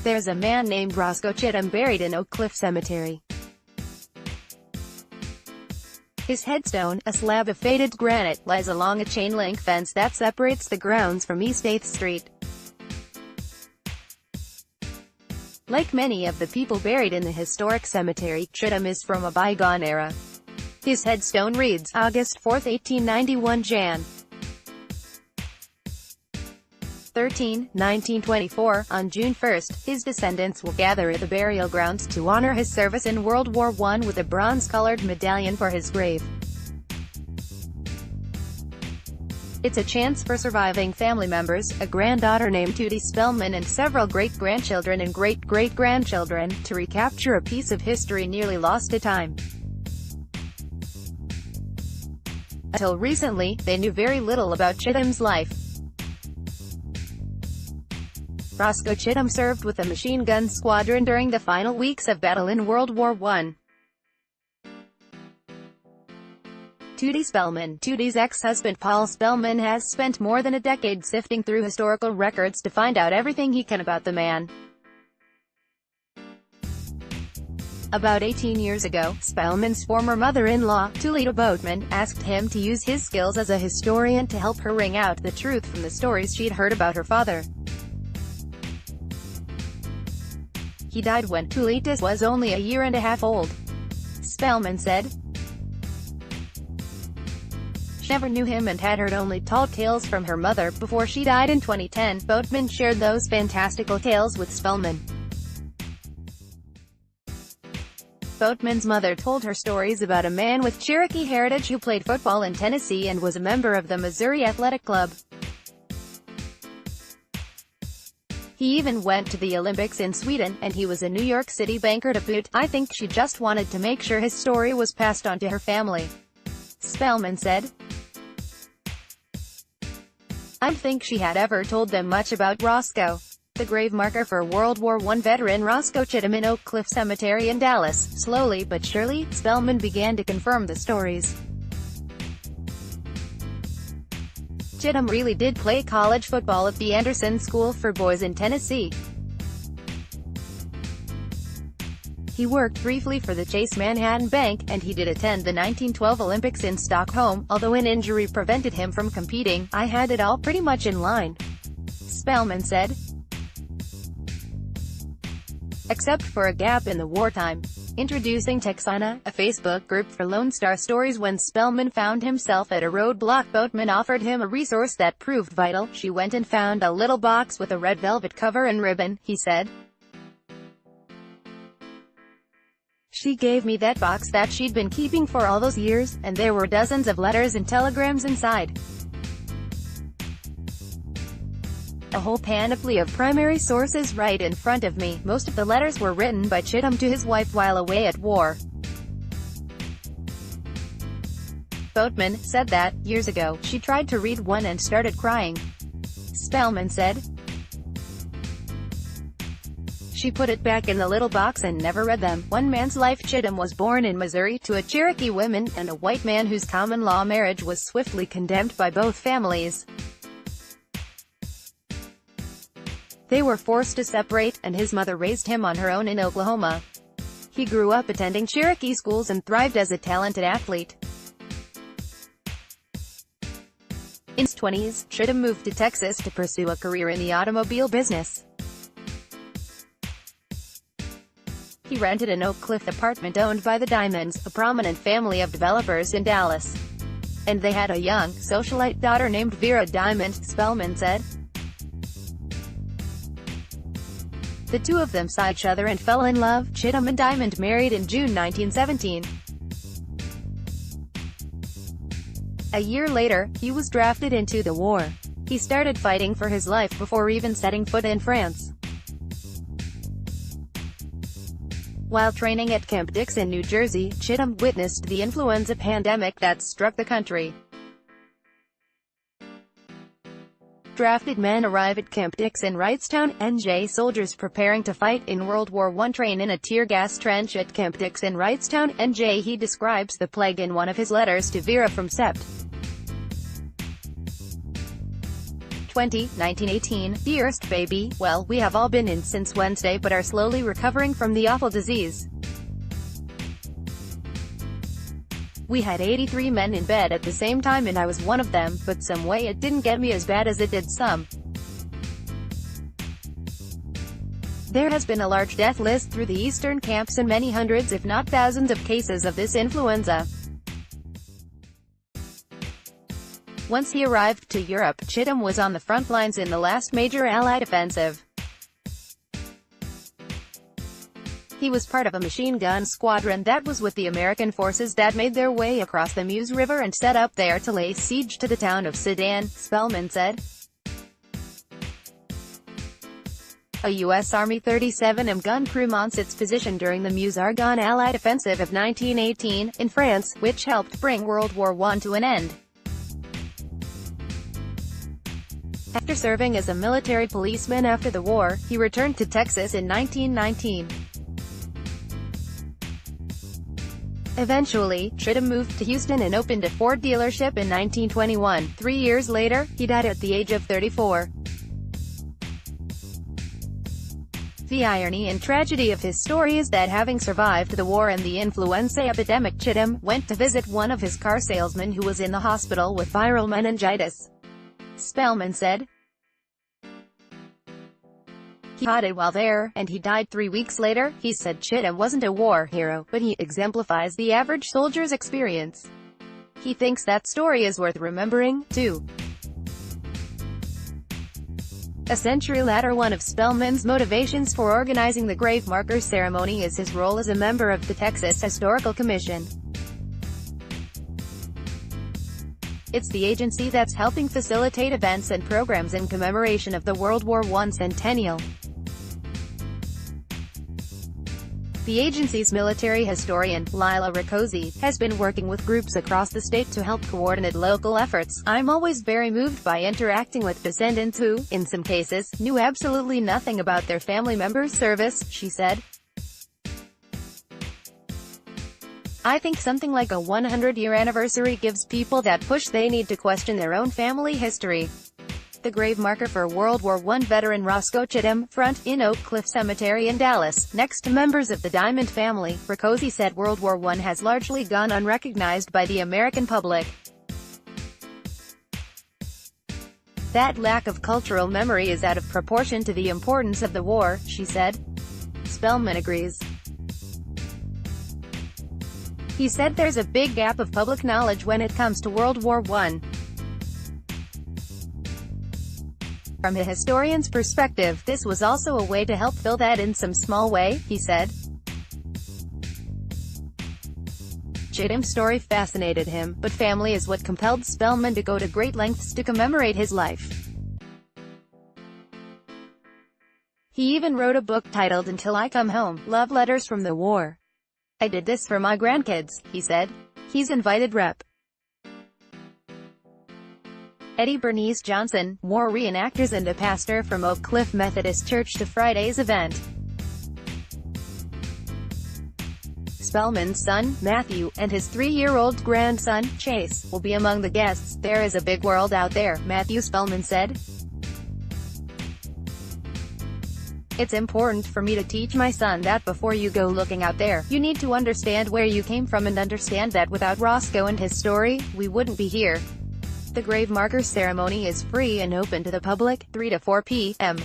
There's a man named Roscoe Chittim buried in Oak Cliff Cemetery. His headstone, a slab of faded granite, lies along a chain-link fence that separates the grounds from East 8th Street. Like many of the people buried in the historic cemetery, Chittim is from a bygone era. His headstone reads, August 4, 1891 Jan. 13, 1924. On June 1, his descendants will gather at the burial grounds to honor his service in World War I with a bronze-colored medallion for his grave. It's a chance for surviving family members, a granddaughter named Tootie Spellman and several great-grandchildren and great-great-grandchildren, to recapture a piece of history nearly lost to time. Until recently, they knew very little about Chittim's life. Roscoe Chittim served with the machine gun squadron during the final weeks of battle in World War I. Tootie Spellman, Tootie's ex-husband Paul Spellman, has spent more than a decade sifting through historical records to find out everything he can about the man. About 18 years ago, Spellman's former mother-in-law, Toolita Boatman, asked him to use his skills as a historian to help her wring out the truth from the stories she'd heard about her father. He died when Toolita was only a year and a half old. Spellman said she never knew him and had heard only tall tales from her mother. Before she died in 2010, Boatman shared those fantastical tales with Spellman. Boatman's mother told her stories about a man with Cherokee heritage who played football in Tennessee and was a member of the Missouri Athletic Club. He even went to the Olympics in Sweden, and he was a New York City banker to boot. I think she just wanted to make sure his story was passed on to her family, Spellman said. I don't think she had ever told them much about Roscoe. The grave marker for World War I veteran Roscoe Chittim in Oak Cliff Cemetery in Dallas. Slowly but surely, Spellman began to confirm the stories. Chittim really did play college football at the Anderson School for Boys in Tennessee. He worked briefly for the Chase Manhattan Bank, and he did attend the 1912 Olympics in Stockholm, although an injury prevented him from competing. I had it all pretty much in line, Spellman said. Except for a gap in the wartime. Introducing Texana, a Facebook group for Lone Star Stories. When Spellman found himself at a roadblock, Boatman offered him a resource that proved vital. She went and found a little box with a red velvet cover and ribbon, he said. She gave me that box that she'd been keeping for all those years, and there were dozens of letters and telegrams inside. A whole panoply of primary sources right in front of me. Most of the letters were written by Chittim to his wife while away at war. Boatman said that, years ago, she tried to read one and started crying. Spellman said she put it back in the little box and never read them. One man's life. Chittim was born in Missouri to a Cherokee woman and a white man whose common-law marriage was swiftly condemned by both families. They were forced to separate, and his mother raised him on her own in Oklahoma. He grew up attending Cherokee schools and thrived as a talented athlete. In his 20s, Chittim moved to Texas to pursue a career in the automobile business. He rented an Oak Cliff apartment owned by the Diamonds, a prominent family of developers in Dallas. And they had a young, socialite daughter named Vera Diamond, Spellman said. The two of them saw each other and fell in love. Chittim and Diamond married in June 1917. A year later, he was drafted into the war. He started fighting for his life before even setting foot in France. While training at Camp Dix in New Jersey, Chittim witnessed the influenza pandemic that struck the country. Drafted men arrive at Camp Dix in Wrightstown, NJ. Soldiers preparing to fight in World War I train in a tear gas trench at Camp Dix in Wrightstown, NJ. He describes the plague in one of his letters to Vera from Sept. 20, 1918, "Dearest baby, well, we have all been in since Wednesday but are slowly recovering from the awful disease. We had 83 men in bed at the same time and I was one of them, but some way it didn't get me as bad as it did some. There has been a large death list through the eastern camps and many hundreds if not thousands of cases of this influenza." Once he arrived to Europe, Chittim was on the front lines in the last major Allied offensive. He was part of a machine gun squadron that was with the American forces that made their way across the Meuse River and set up there to lay siege to the town of Sedan, Spellman said. A U.S. Army 37M gun crew mounts its position during the Meuse-Argonne Allied offensive of 1918, in France, which helped bring World War I to an end. After serving as a military policeman after the war, he returned to Texas in 1919. Eventually, Chittim moved to Houston and opened a Ford dealership in 1921. 3 years later, he died at the age of 34. The irony and tragedy of his story is that having survived the war and the influenza epidemic, Chittim went to visit one of his car salesmen who was in the hospital with viral meningitis. Spellman said. He caught it while there, and he died 3 weeks later. He said Chittim wasn't a war hero, but he exemplifies the average soldier's experience. He thinks that story is worth remembering, too. A century later, one of Spellman's motivations for organizing the grave marker ceremony is his role as a member of the Texas Historical Commission. It's the agency that's helping facilitate events and programs in commemoration of the World War I centennial. The agency's military historian, Lila Riccozzi, has been working with groups across the state to help coordinate local efforts. "I'm always very moved by interacting with descendants who, in some cases, knew absolutely nothing about their family members' service," she said. "I think something like a 100-year anniversary gives people that push they need to question their own family history." The grave marker for World War I veteran Roscoe Chittim, front, in Oak Cliff Cemetery in Dallas, next to members of the Diamond family. Riccozzi said World War I has largely gone unrecognized by the American public. "That lack of cultural memory is out of proportion to the importance of the war," she said. Spellman agrees. He said there's a big gap of public knowledge when it comes to World War I. From a historian's perspective, this was also a way to help fill that in some small way, he said. Chittim's story fascinated him, but family is what compelled Spellman to go to great lengths to commemorate his life. He even wrote a book titled Until I Come Home, Love Letters from the War. "I did this for my grandkids," he said. He's invited Rep. Eddie Bernice Johnson, war reenactors and a pastor from Oak Cliff Methodist Church to Friday's event. Spellman's son, Matthew, and his 3-year-old grandson, Chase, will be among the guests. "There is a big world out there," Matthew Spellman said. "It's important for me to teach my son that before you go looking out there, you need to understand where you came from and understand that without Roscoe and his story, we wouldn't be here." The grave marker ceremony is free and open to the public, 3 to 4 p.m.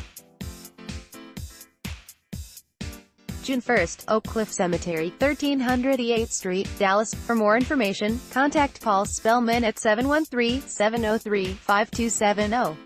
June 1st, Oak Cliff Cemetery, 1300 8th Street, Dallas. For more information, contact Paul Spellman at 713-703-5270.